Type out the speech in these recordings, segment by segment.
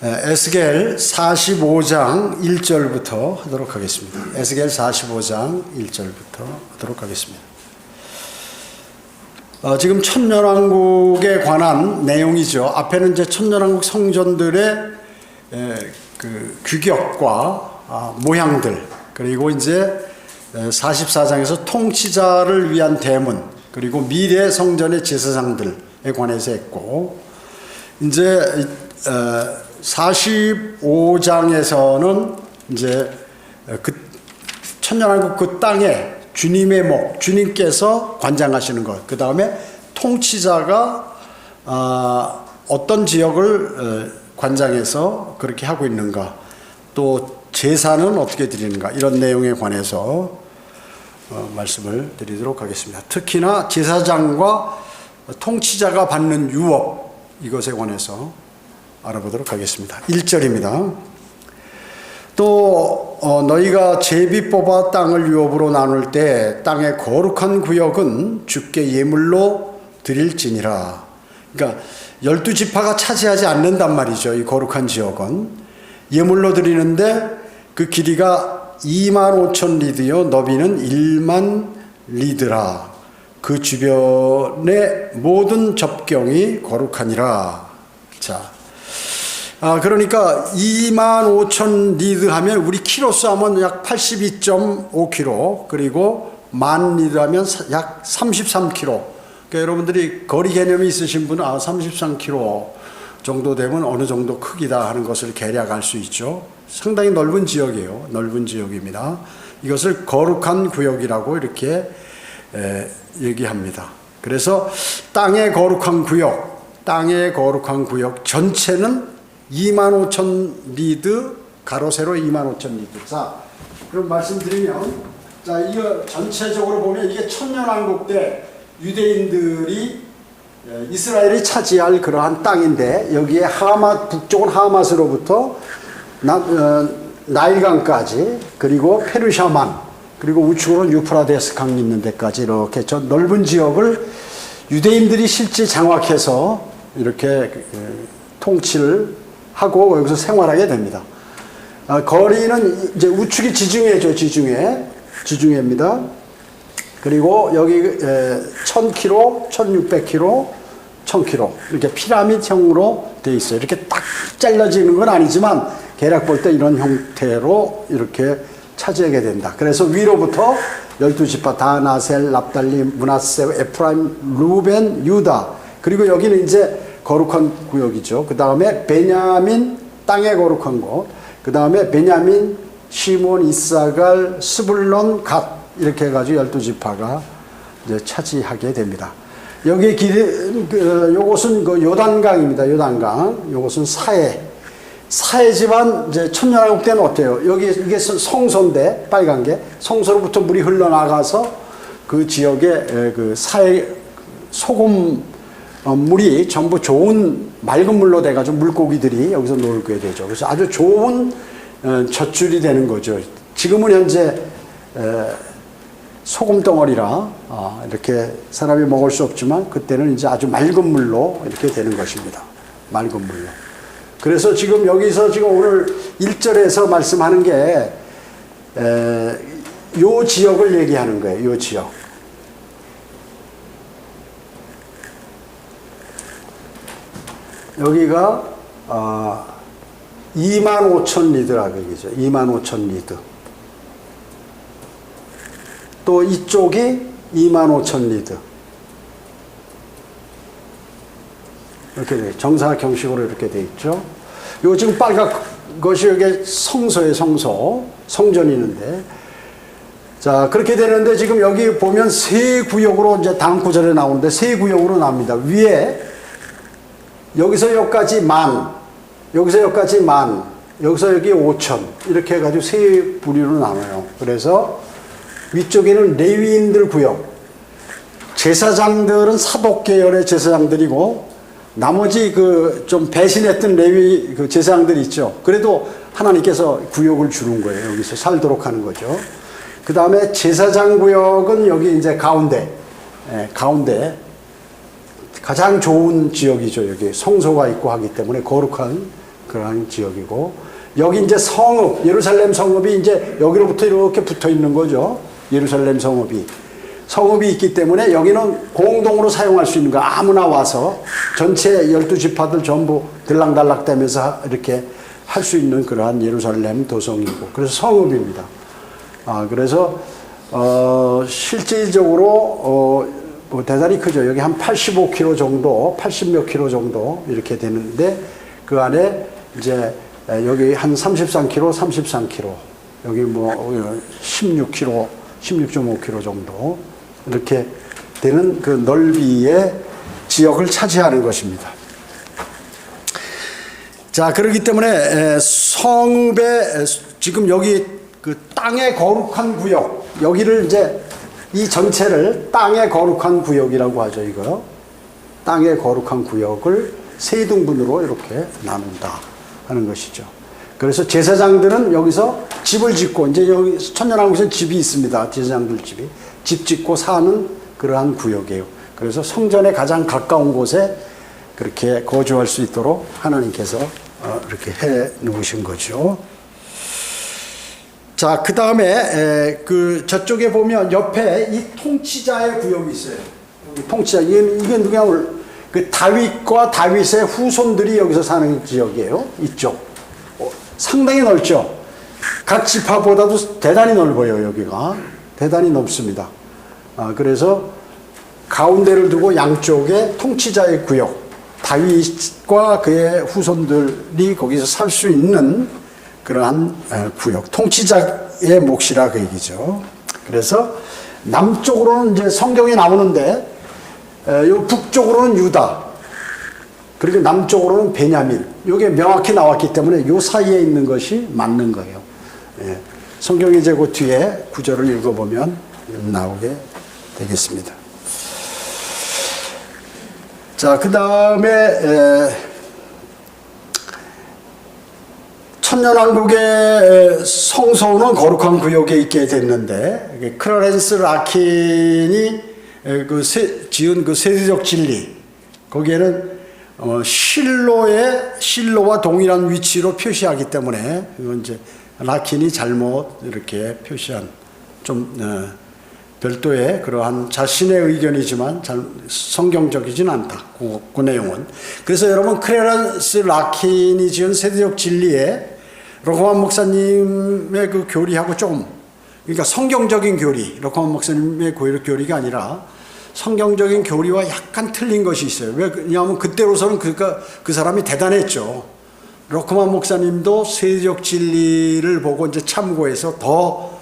에스겔 45장 1절부터 하도록 하겠습니다. 에스겔 45장 1절부터 하도록 하겠습니다. 지금 천년왕국에 관한 내용이죠. 앞에는 이제 천년왕국 성전들의 그 규격과 모양들, 그리고 이제 44장에서 통치자를 위한 대문, 그리고 미래 성전의 제사장들에 관해서 했고, 이제 45장에서는 이제 그 천년왕국 그 땅에 주님의 목, 주님께서 관장하시는 것, 그 다음에 통치자가 어떤 지역을 관장해서 그렇게 하고 있는가, 또 제사는 어떻게 드리는가, 이런 내용에 관해서 말씀을 드리도록 하겠습니다. 특히나 제사장과 통치자가 받는 유업, 이것에 관해서 알아보도록 하겠습니다. 1절입니다. 또 너희가 제비 뽑아 땅을 유업으로 나눌 때 땅의 거룩한 구역은 주께 예물로 드릴지니라. 그러니까 12지파가 차지하지 않는단 말이죠. 이 거룩한 지역은 예물로 드리는데 그 길이가 25,000 리드요 너비는 1만 리드라. 그 주변의 모든 접경이 거룩하니라. 자, 그러니까 25,000 리드 하면 우리 키로수 하면 약 82.5km, 그리고 만 리드 하면 약 33km. 그러니까 여러분들이 거리 개념이 있으신 분은 33km 정도 되면 어느 정도 크기다 하는 것을 계략할 수 있죠. 상당히 넓은 지역이에요. 넓은 지역입니다. 이것을 거룩한 구역이라고 이렇게 얘기합니다. 그래서 땅의 거룩한 구역 전체는 25,000 리드, 가로 세로 25,000 리드. 자, 그럼 말씀드리면, 자, 이거 전체적으로 보면 이게 천년왕국 때 유대인들이 이스라엘이 차지할 그러한 땅인데, 여기에 북쪽은 하마스로부터 나일강까지, 그리고 페르시아만, 그리고 우측으로는 유프라데스 강 있는 데까지 이렇게 저 넓은 지역을 유대인들이 실제 장악해서 이렇게 통치를 하고 여기서 생활하게 됩니다. 거리는 이제 우측이 지중해죠. 지중해입니다. 그리고 여기 1000km, 1600km, 1000km 이렇게 피라미드형으로 되어 있어요. 이렇게 딱 잘라지는 건 아니지만 대략 볼 때 이런 형태로 이렇게 차지하게 된다. 그래서 위로부터 12지파 단, 아셀, 납달리, 므낫세, 에프라임, 루벤, 유다, 그리고 여기는 이제 거룩한 구역이죠. 그 다음에 베냐민, 땅의 거룩한 곳, 그 다음에 베냐민, 시몬, 이사갈, 스불론, 갓, 이렇게 해가지고 12지파가 이제 차지하게 됩니다. 여기 요것은 그 요단강입니다. 요단강. 요것은 사해지만 이제 천년왕국 때는 어때요? 이게 성소인데, 빨간 게 성소로부터 물이 흘러나가서 그 지역에 그 소금 물이 전부 좋은 맑은 물로 돼가지고 물고기들이 여기서 놀게 되죠. 그래서 아주 좋은 젖줄이 되는 거죠. 지금은 현재 소금 덩어리라 이렇게 사람이 먹을 수 없지만 그때는 이제 아주 맑은 물로 이렇게 되는 것입니다. 맑은 물로. 그래서 지금 여기서 지금 오늘 1절에서 말씀하는 게 요 지역을 얘기하는 거예요. 요 지역. 여기가 25,000 리드라고 얘기죠. 25,000 리드. 또 이쪽이 25,000 리드. 이렇게 돼. 정사경식으로 이렇게 돼 있죠. 요 지금 빨간 것이 여기 성소예요. 성전이 있는데. 자, 그렇게 되는데 지금 여기 보면 세 구역으로 이제 다음 구절에 나오는데 세 구역으로 나옵니다. 위에 여기서 여기까지 만, 여기서 여기까지 만, 여기서 여기 5,000 이렇게 해가지고 세 부류로 나눠요. 그래서 위쪽에는 레위인들 구역, 제사장들은 사독 계열의 제사장들이고 나머지 그 좀 배신했던 레위 그 제사장들 있죠. 그래도 하나님께서 구역을 주는 거예요. 여기서 살도록 하는 거죠. 그 다음에 제사장 구역은 여기 이제 가운데 가장 좋은 지역이죠. 여기 성소가 있고 하기 때문에 거룩한 그러한 지역이고, 여기 이제 성읍, 예루살렘 성읍이 이제 여기로부터 이렇게 붙어 있는 거죠. 예루살렘 성읍이. 성읍이 있기 때문에 여기는 공동으로 사용할 수 있는 거, 아무나 와서 전체 12지파들 전부 들락달락 대면서 이렇게 할 수 있는 그러한 예루살렘 도성이고, 그래서 성읍입니다. 그래서 실질적으로 뭐 대단히 크죠. 여기 한 85km 정도, 80몇 킬로 정도 이렇게 되는데, 그 안에 이제 여기 한 33km, 33km, 여기 뭐 16km, 16.5km 정도 이렇게 되는 그 넓이의 지역을 차지하는 것입니다. 자, 그렇기 때문에 성읍의 지금 여기 그 땅의 거룩한 구역, 여기를 이제 이 전체를 땅의 거룩한 구역이라고 하죠. 이거 땅의 거룩한 구역을 세 등분으로 이렇게 나눈다 하는 것이죠. 그래서 제사장들은 여기서 집을 짓고, 이제 여기 천년왕국에는 집이 있습니다. 제사장들 집이 집 짓고 사는 그러한 구역이에요. 그래서 성전에 가장 가까운 곳에 그렇게 거주할 수 있도록 하나님께서 이렇게 해 놓으신 거죠. 자, 그 다음에 그 저쪽에 보면 옆에 이 통치자의 구역이 있어요. 통치자, 이게 누가 그 다윗과 다윗의 후손들이 여기서 사는 지역이에요. 이쪽 상당히 넓죠. 각 지파보다도 대단히 넓어요. 여기가 대단히 넓습니다. 그래서 가운데를 두고 양쪽에 통치자의 구역, 다윗과 그의 후손들이 거기서 살 수 있는 그러한 구역, 통치자의 몫이라 그 얘기죠. 그래서 남쪽으로는 이제 성경에 나오는데, 요 북쪽으로는 유다, 그리고 남쪽으로는 베냐민, 이게 명확히 나왔기 때문에 요 사이에 있는 것이 맞는 거예요. 예. 성경에 이제 그 뒤에 구절을 읽어보면 나오게 되겠습니다. 자, 그 다음에 천년왕국의 성소는 거룩한 구역에 있게 됐는데, 클라렌스 라킨이 지은 그 세대적 진리, 거기에는 실로와 동일한 위치로 표시하기 때문에, 이건 이제 라킨이 잘못 이렇게 표시한 좀 별도의 그러한 자신의 의견이지만 성경적이진 않다. 그 내용은. 그래서 여러분, 클라렌스 라킨이 지은 세대적 진리에 로커만 목사님의 그 교리하고 조금, 그러니까 성경적인 교리, 로커만 목사님의 교리가 아니라 성경적인 교리와 약간 틀린 것이 있어요. 왜냐하면 그때로서는 그 사람이 대단했죠. 로커만 목사님도 세대적 진리를 보고 이제 참고해서 더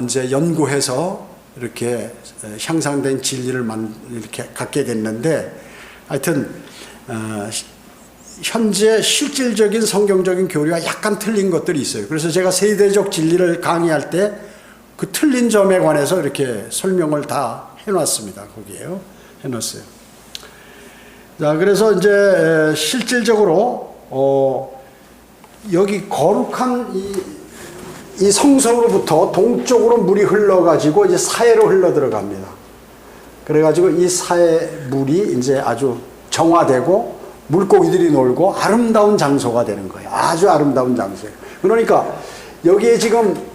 이제 연구해서 이렇게 향상된 진리를 이렇게 갖게 됐는데, 하여튼 현재 실질적인 성경적인 교리와 약간 틀린 것들이 있어요. 그래서 제가 세대적 진리를 강의할 때 그 틀린 점에 관해서 이렇게 설명을 다 해놨습니다. 거기에요. 해놨어요. 자, 그래서 이제 실질적으로 여기 거룩한 이 성소로부터 동쪽으로 물이 흘러가지고 이제 사해로 흘러 들어갑니다. 그래가지고 이 사해 물이 이제 아주 정화되고 물고기들이 놀고 아름다운 장소가 되는 거예요. 아주 아름다운 장소예요. 그러니까 여기에 지금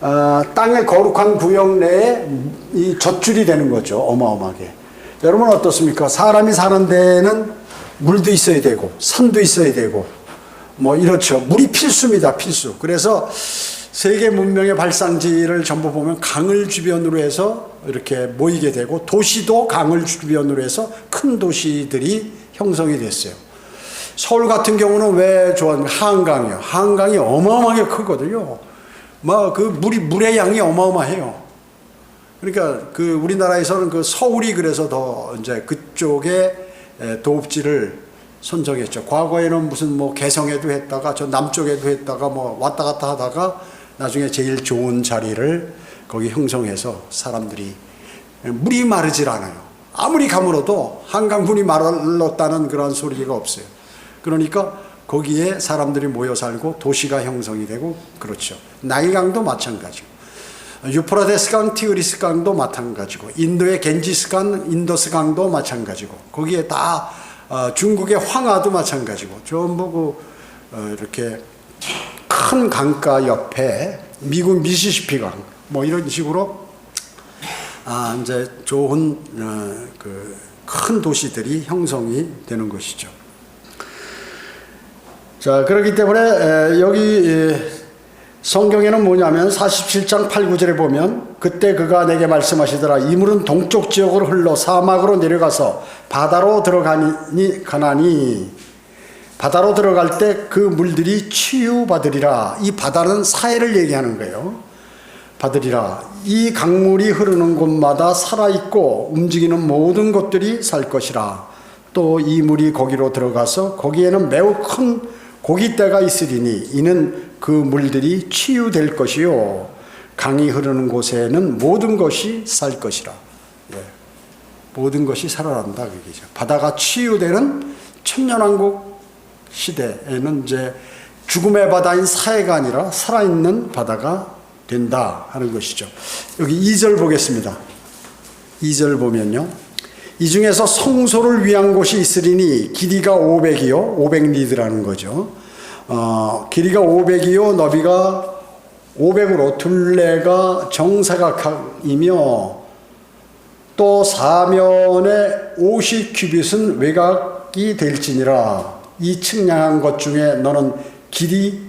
땅의 거룩한 구역 내에 이 젖줄이 되는 거죠. 어마어마하게. 여러분 어떻습니까? 사람이 사는 데는 물도 있어야 되고 산도 있어야 되고 뭐 이렇죠. 물이 필수입니다. 필수. 그래서 세계 문명의 발상지를 전부 보면 강을 주변으로 해서 이렇게 모이게 되고, 도시도 강을 주변으로 해서 큰 도시들이 형성이 됐어요. 서울 같은 경우는 왜 좋아하냐면 한강이요. 한강이 어마어마하게 크거든요. 막 그 물의 양이 어마어마해요. 그러니까 그 우리나라에서는 그 서울이 그래서 더 이제 그쪽에 도읍지를 선정했죠. 과거에는 무슨 뭐 개성에도 했다가 저 남쪽에도 했다가 뭐 왔다 갔다 하다가 나중에 제일 좋은 자리를 거기 형성해서 사람들이, 물이 마르질 않아요. 아무리 가물어도 한강 물이 마르렀다는 그런 소리가 없어요. 그러니까 거기에 사람들이 모여 살고 도시가 형성이 되고 그렇죠. 나일강도 마찬가지고, 유프라데스강, 티그리스강도 마찬가지고, 인도의 겐지스강, 인더스강도 마찬가지고, 거기에 다 중국의 황하도 마찬가지고, 전부 이렇게 큰 강가 옆에 미국 미시시피강 뭐 이런 식으로 이제 좋은 그 큰 도시들이 형성이 되는 것이죠. 자, 그렇기 때문에 여기 성경에는 뭐냐면 47장 8, 9절에 보면 그때 그가 내게 말씀하시더라. 이 물은 동쪽 지역으로 흘러 사막으로 내려가서 바다로 가나니 바다로 들어갈 때 그 물들이 치유받으리라. 이 바다는 사해를 얘기하는 거예요. 받으리라. 이 강물이 흐르는 곳마다 살아있고 움직이는 모든 것들이 살 것이라. 또 이 물이 거기로 들어가서 거기에는 매우 큰 고깃대가 있으리니 이는 그 물들이 치유될 것이요 강이 흐르는 곳에는 모든 것이 살 것이라. 예. 모든 것이 살아난다 그 얘기죠. 바다가 치유되는 천년왕국 시대에는 이제 죽음의 바다인 사해가 아니라 살아있는 바다가 된다 하는 것이죠. 여기 2절 보겠습니다. 2절 보면요. 이 중에서 성소를 위한 곳이 있으리니 길이가 500이요. 500리드라는 거죠. 길이가 500이요. 너비가 500으로 둘레가 정사각이며 또 사면에 50규빗은 외곽이 될지니라. 이 측량한 것 중에 너는 길이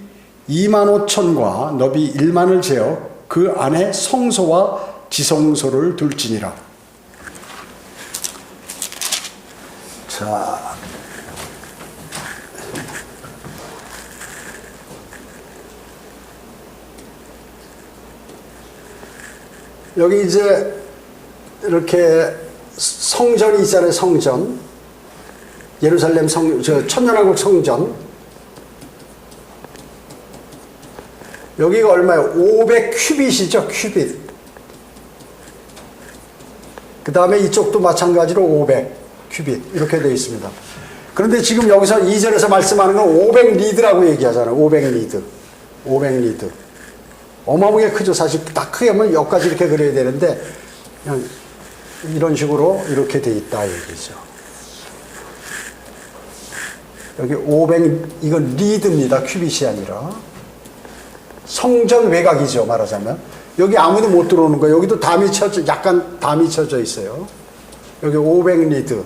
25,000과 너비 1만을 재어 그 안에 성소와 지성소를 둘지니라. 자, 여기 이제 이렇게 성전이 있잖아요. 성전, 예루살렘 천년왕국 성전. 여기가 얼마예요? 500큐빗이죠. 큐빗. 그 다음에 이쪽도 마찬가지로 500큐빗 이렇게 되어 있습니다. 그런데 지금 여기서 2절에서 말씀하는 건 500리드라고 얘기하잖아요. 500리드. 500리드. 어마어마하게 크죠. 사실 딱 크게 하면 여기까지 이렇게 그려야 되는데 그냥 이런 식으로 이렇게 되어 있다 얘기죠. 여기 500, 이건 리드입니다. 큐빗이 아니라. 성전 외곽이죠. 말하자면. 여기 아무도 못 들어오는 거예요. 여기도 담이 쳐져, 약간 담이 쳐져 있어요. 여기 500리드.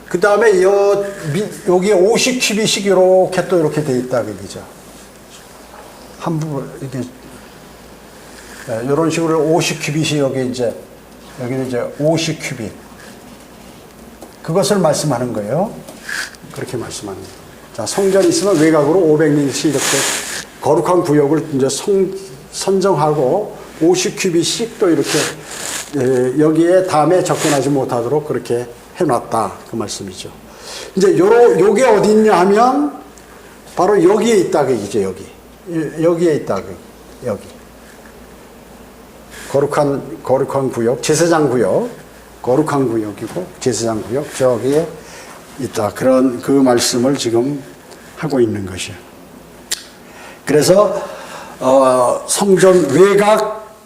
그 다음에 여기에 50큐빗이 이렇게 또 이렇게 돼 있다. 그죠. 한 부분, 이렇게. 이런 식으로 50큐빗이 여기는 이제 50큐빗. 그것을 말씀하는 거예요. 그렇게 말씀하는 거예요. 자, 성전이 있으면 외곽으로 500리씩 이렇게 거룩한 구역을 이제 선정하고 50큐빗씩 또 이렇게 여기에 담에 접근하지 못하도록 그렇게 해놨다. 그 말씀이죠. 이제 요게 어디 있냐 하면 바로 여기에 있다. 그 얘기죠. 여기에 있다. 여기. 거룩한 구역, 제사장 구역, 거룩한 구역이고 제사장 구역 저기에 있다. 그 말씀을 지금 하고 있는 것이에요. 그래서 성전 외곽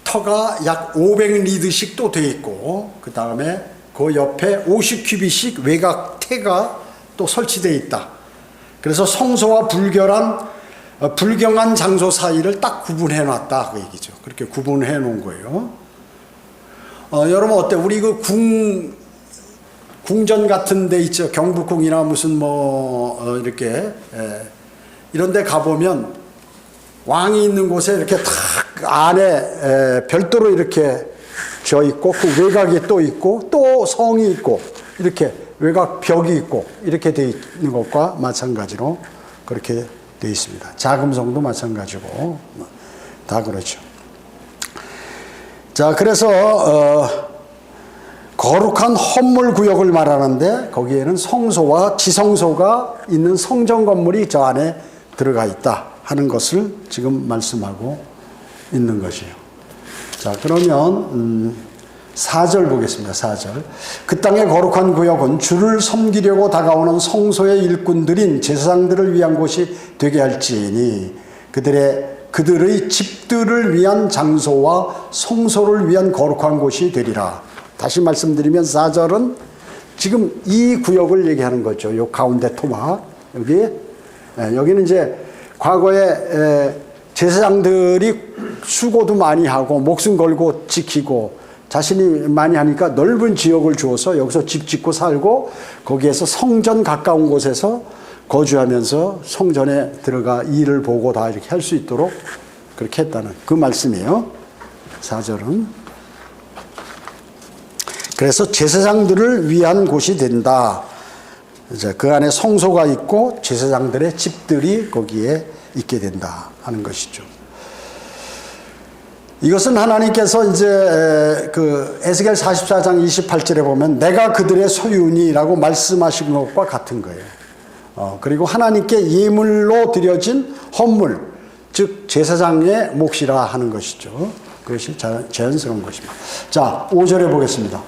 터가 약 500리드씩 또 되어 있고 그 다음에 그 옆에 50큐빗씩 외곽 태가 또 설치되어 있다. 그래서 성소와 불경한 장소 사이를 딱 구분해 놨다 그 얘기죠. 그렇게 구분해 놓은 거예요. 여러분 어때? 우리 그 궁전 같은 데 있죠. 경복궁이나 무슨 이렇게 이런 데 가보면 왕이 있는 곳에 이렇게 탁 안에 별도로 이렇게 져 있고 그 외곽이 또 있고 또 성이 있고 이렇게 외곽 벽이 있고 이렇게 돼 있는 것과 마찬가지로 그렇게 돼 있습니다. 자금성도 마찬가지고 다 그렇죠. 자, 그래서 거룩한 헌물 구역을 말하는데 거기에는 성소와 지성소가 있는 성전 건물이 저 안에 들어가 있다 하는 것을 지금 말씀하고 있는 것이에요. 자, 그러면 4절 보겠습니다. 4절. 그 땅의 거룩한 구역은 주를 섬기려고 다가오는 성소의 일꾼들인 제사장들을 위한 곳이 되게 할지니 그들의 집들을 위한 장소와 성소를 위한 거룩한 곳이 되리라. 다시 말씀드리면 4절은 지금 이 구역을 얘기하는 거죠. 요 가운데 토막. 여기는 이제 과거에 제사장들이 수고도 많이 하고 목숨 걸고 지키고 자신이 많이 하니까 넓은 지역을 주어서 여기서 집 짓고 살고 거기에서 성전 가까운 곳에서 거주하면서 성전에 들어가 일을 보고 다 이렇게 할 수 있도록 그렇게 했다는 그 말씀이에요. 4절은. 그래서 제사장들을 위한 곳이 된다. 이제 그 안에 성소가 있고 제사장들의 집들이 거기에 있게 된다 하는 것이죠. 이것은 하나님께서 이제 그 에스겔 44장 28절에 보면 내가 그들의 소유니라고 말씀하신 것과 같은 거예요. 그리고 하나님께 예물로 드려진 헌물, 즉 제사장의 몫이라 하는 것이죠. 그것이 자연스러운 것입니다. 자, 5절에 보겠습니다.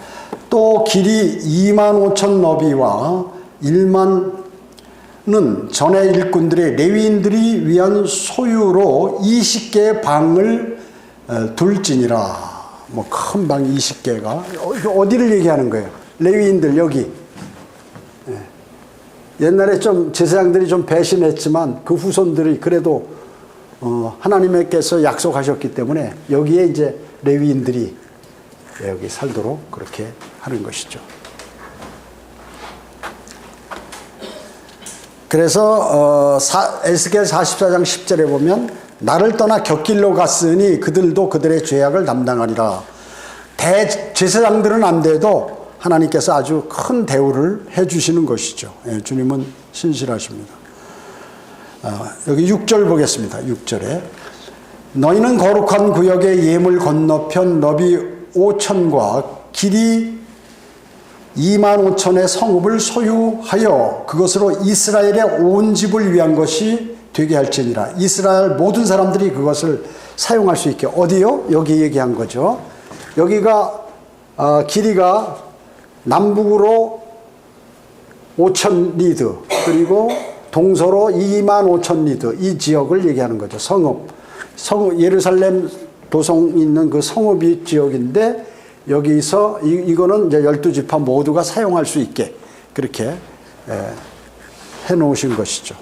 또 길이 2만 5천 너비와 1만은 전에 일꾼들의 레위인들이 위한 소유로 20개의 방을 둘지니라. 뭐 큰 방 20개가 어디를 얘기하는 거예요? 레위인들 여기. 옛날에 좀 제사장들이 좀 배신했지만 그 후손들이 그래도 하나님께서 약속하셨기 때문에 여기에 이제 레위인들이 여기 살도록 그렇게 하는 것이죠. 그래서 에스겔 44장 10절에 보면 나를 떠나 곁길로 갔으니 그들도 그들의 죄악을 담당하리라. 대제사장들은 안 돼도 하나님께서 아주 큰 대우를 해주시는 것이죠. 주님은 신실하십니다. 여기 6절 보겠습니다. 6절에 너희는 거룩한 구역의 예물 건너편 너비 5천과 길이 2만 5천의 성읍을 소유하여 그것으로 이스라엘의 온 집을 위한 것이 되게 할지니라. 이스라엘 모든 사람들이 그것을 사용할 수 있게. 어디요? 여기 얘기한 거죠. 여기가 길이가 남북으로 5천 리드 그리고 동서로 2만 5천 리드 이 지역을 얘기하는 거죠. 성읍 예루살렘 도성 있는 그 성읍이 지역인데 여기서 이거는 이제 12지파 모두가 사용할 수 있게 그렇게 해 놓으신 것이죠.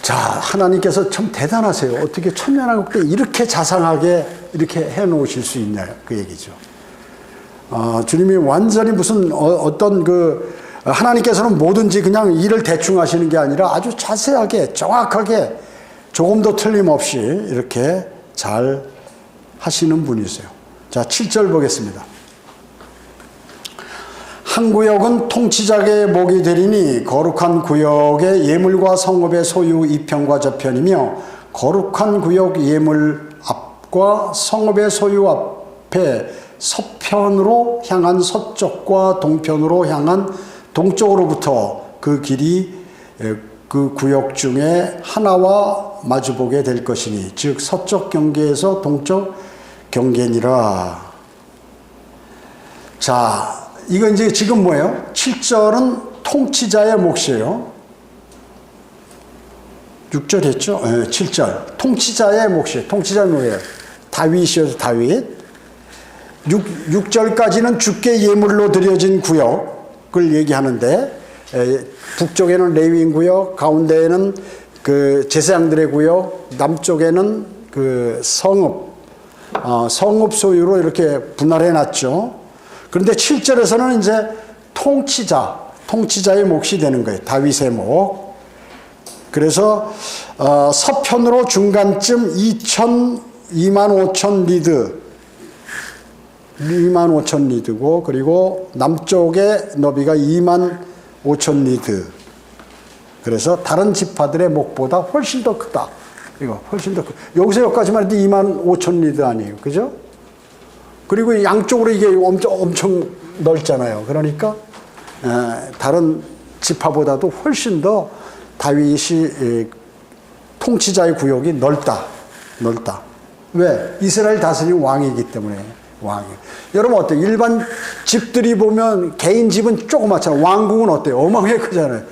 자, 하나님께서 참 대단하세요. 어떻게 천년왕국에 이렇게 자상하게 이렇게 해 놓으실 수 있냐 그 얘기죠. 주님이 완전히 무슨 어떤 그 하나님께서는 뭐든지 그냥 일을 대충 하시는 게 아니라 아주 자세하게 정확하게 조금도 틀림없이 이렇게 잘 하시는 분이세요. 자, 7절 보겠습니다. 한 구역은 통치자의 목이 되리니 거룩한 구역의 예물과 성읍의 소유 이편과 저편이며 거룩한 구역 예물 앞과 성읍의 소유 앞에 서편으로 향한 서쪽과 동편으로 향한 동쪽으로부터 그 길이 그 구역 중에 하나와 마주보게 될 것이니 즉 서쪽 경계에서 동쪽 경계니라. 자, 이거 이제 지금 뭐예요? 7절은 통치자의 몫이에요. 6절 했죠? 네, 7절. 통치자의 몫이에요. 통치자는 뭐예요? 다윗이어서 다윗. 6절까지는 주께 예물로 드려진 구역을 얘기하는데 북쪽에는 레위인 구역, 가운데에는 그 제사장들의 구역, 남쪽에는 그 성읍 소유로 이렇게 분할해 놨죠. 그런데 7절에서는 이제 통치자의 몫이 되는 거예요. 다윗의 몫. 그래서 서편으로 중간쯤 2만 5천 리드고 그리고 남쪽의 너비가 2만 5천 리드. 그래서 다른 지파들의 몫보다 훨씬 더 크다. 이거 훨씬 더 여기서 여기까지만 해도 2만 5천 리드 아니에요. 그죠? 그리고 양쪽으로 이게 엄청 넓잖아요. 그러니까 다른 지파보다도 훨씬 더 다윗이 통치자의 구역이 넓다. 왜? 이스라엘 다스린 왕이기 때문에. 여러분 어때요? 일반 집들이 보면 개인 집은 조그맣잖아요. 왕궁은 어때요? 어마어마하게 크잖아요.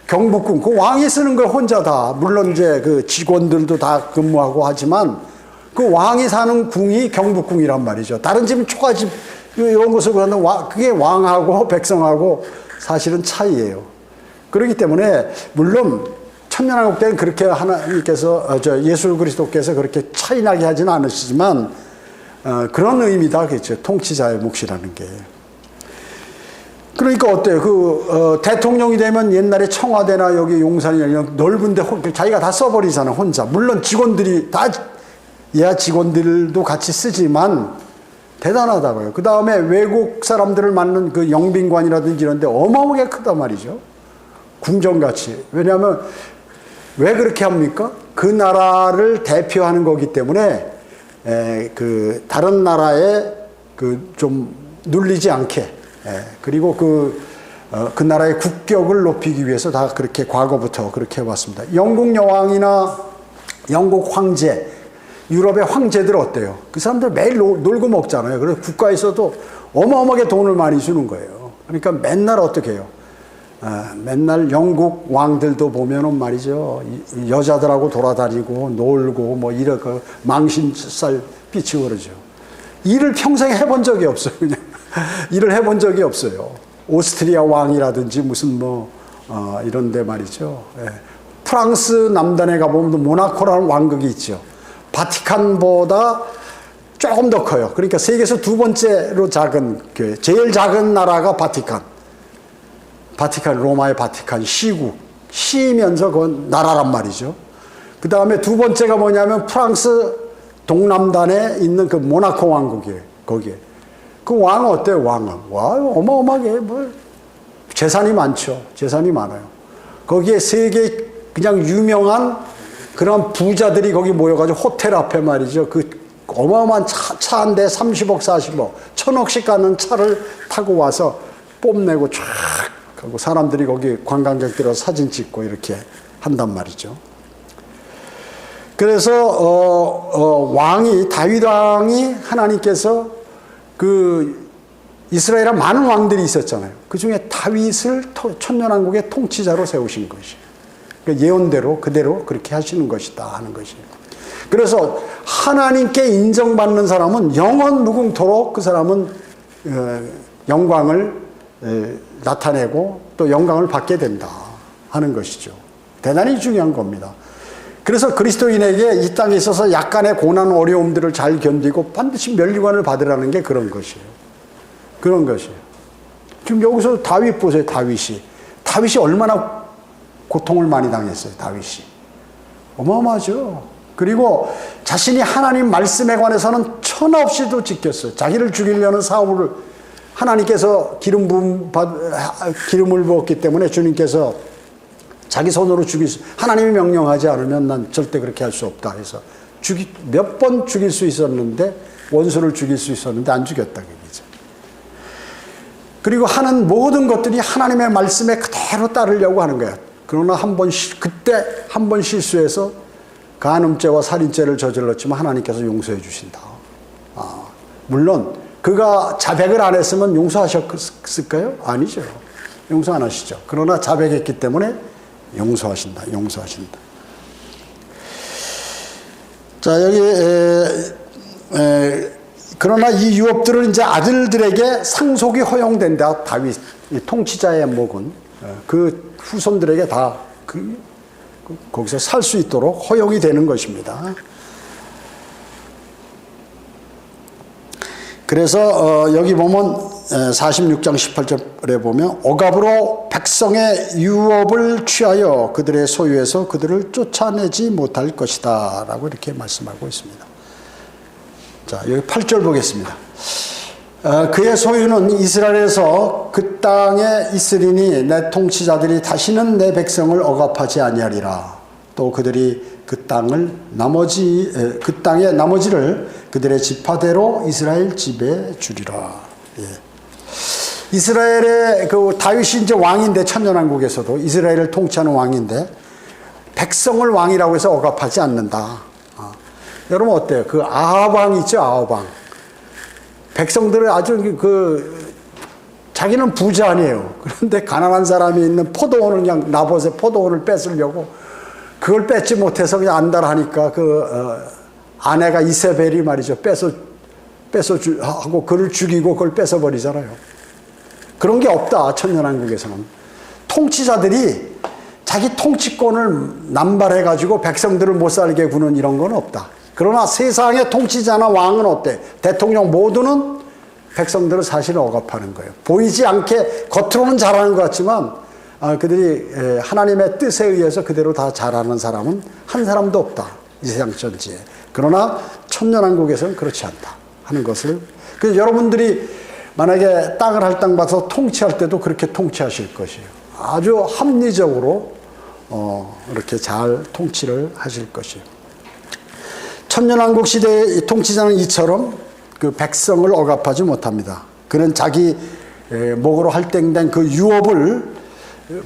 경복궁, 그 왕이 쓰는 걸 혼자 다, 물론 이제 그 직원들도 다 근무하고 하지만 그 왕이 사는 궁이 경복궁이란 말이죠. 다른 집은 초가집 이런 것을 그런데 그게 왕하고 백성하고 사실은 차이예요. 그렇기 때문에 물론 천년왕국 때는 그렇게 하나님께서 예수 그리스도께서 그렇게 차이나게 하지는 않으시지만 그런 의미다 그렇죠. 통치자의 몫이라는 게. 그러니까 어때요? 대통령이 되면 옛날에 청와대나 여기 용산이나 이런 넓은데 자기가 다 써버리잖아 혼자. 물론 직원들이 다 예하 직원들도 같이 쓰지만 대단하다고요. 그 다음에 외국 사람들을 맡는 그 영빈관이라든지 이런데 어마어마하게 크단 말이죠. 궁전같이. 왜냐하면 왜 그렇게 합니까? 그 나라를 대표하는 거기 때문에 그 다른 나라에 그 좀 눌리지 않게 그리고 그 나라의 국격을 높이기 위해서 다 그렇게 과거부터 그렇게 해왔습니다. 영국 여왕이나 영국 황제, 유럽의 황제들 어때요? 그 사람들 매일 놀고 먹잖아요. 그래서 국가에서도 어마어마하게 돈을 많이 주는 거예요. 그러니까 맨날 어떻게 해요? 맨날 영국 왕들도 보면은 말이죠. 여자들하고 돌아다니고 놀고 뭐 이렇게 망신살 삐치고 그러죠. 일을 평생 해본 적이 없어요. 그냥 일을 해본 적이 없어요. 오스트리아 왕이라든지 무슨 이런 데 말이죠. 프랑스 남단에 가보면 모나코라는 왕국이 있죠. 바티칸보다 조금 더 커요. 그러니까 세계에서 두 번째로 작은, 제일 작은 나라가 바티칸, 로마의 바티칸, 시국. 시면서 그건 나라란 말이죠. 그 다음에 두 번째가 뭐냐면 프랑스 동남단에 있는 그 모나코 왕국이에요. 거기에. 그 왕은 어때요? 왕은. 와, 어마어마하게 재산이 많죠. 재산이 많아요. 거기에 세계 그냥 유명한 그런 부자들이 거기 모여가지고 호텔 앞에 말이죠. 그 어마어마한 차 한 대 30억, 40억, 1000억씩 가는 차를 타고 와서 뽐내고 쫙 하고 사람들이 거기 관광객들하고 사진 찍고 이렇게 한단 말이죠. 그래서 왕이 다윗 왕이 하나님께서 그 이스라엘에 많은 왕들이 있었잖아요. 그 중에 다윗을 천년왕국의 통치자로 세우신 것이에요. 그러니까 예언대로 그대로 그렇게 하시는 것이다 하는 것이에요. 그래서 하나님께 인정받는 사람은 영원 무궁토록 그 사람은 영광을 나타내고 또 영광을 받게 된다 하는 것이죠. 대단히 중요한 겁니다. 그래서 그리스도인에게 이 땅에 있어서 약간의 고난 어려움들을 잘 견디고 반드시 면류관을 받으라는 게 그런 것이에요. 그런 것이에요. 지금 여기서 다윗 보세요. 다윗이 얼마나 고통을 많이 당했어요. 다윗이 어마어마하죠. 그리고 자신이 하나님 말씀에 관해서는 천하 없이도 지켰어요. 자기를 죽이려는 사울을 하나님께서 기름을 부었기 때문에 주님께서 자기 손으로 하나님이 명령하지 않으면 난 절대 그렇게 할 수 없다 해서 몇 번 죽일 수 있었는데, 원수를 죽일 수 있었는데 안 죽였다 그러죠. 그리고 하는 모든 것들이 하나님의 말씀에 그대로 따르려고 하는 거야. 그러나 그때 한 번 실수해서 간음죄와 살인죄를 저질렀지만 하나님께서 용서해 주신다. 물론 그가 자백을 안 했으면 용서하셨을까요? 아니죠. 용서 안 하시죠. 그러나 자백했기 때문에 용서하신다. 자, 여기 그러나 이 유업들을 이제 아들들에게 상속이 허용된다. 다윗 통치자의 목은 그 후손들에게 다 거기서 살 수 있도록 허용이 되는 것입니다. 그래서 여기 보면 46장 18절에 보면 억압으로 백성의 유업을 취하여 그들의 소유에서 그들을 쫓아내지 못할 것이다 라고 이렇게 말씀하고 있습니다. 자, 여기 8절 보겠습니다. 그의 소유는 이스라엘에서 그 땅에 있으리니 내 통치자들이 다시는 내 백성을 억압하지 아니하리라. 또 그들이 그 땅의 나머지를 그들의 지파대로 이스라엘 집에 주리라. 예. 이스라엘의 그 다윗이 이제 왕인데, 천년왕국에서도 이스라엘을 통치하는 왕인데 백성을 왕이라고 해서 억압하지 않는다. 여러분 어때요? 그 아합 왕 있죠, 아합 왕. 백성들을 아주 자기는 부자 아니에요. 그런데 가난한 사람이 있는 포도원을 그냥 나봇의 포도원을 뺏으려고 그걸 뺏지 못해서 그냥 안달하니까 아내가 이세벨이 말이죠. 하고 그를 죽이고 그걸 뺏어버리잖아요. 그런 게 없다, 천년왕국에서는. 통치자들이 자기 통치권을 남발해가지고 백성들을 못 살게 구는 이런 건 없다. 그러나 세상의 통치자나 왕은 어때? 대통령 모두는 백성들을 사실 억압하는 거예요. 보이지 않게 겉으로는 잘하는 것 같지만 그들이 하나님의 뜻에 의해서 그대로 다 잘하는 사람은 한 사람도 없다. 이 세상 전체에. 그러나 천년왕국에서는 그렇지 않다 하는 것을. 그래서 여러분들이 만약에 땅을 할당받아서 통치할 때도 그렇게 통치하실 것이에요. 아주 합리적으로 이렇게 잘 통치를 하실 것이에요. 천년왕국 시대의 통치자는 이처럼 그 백성을 억압하지 못합니다. 그는 자기 목으로 할당된 그 유업을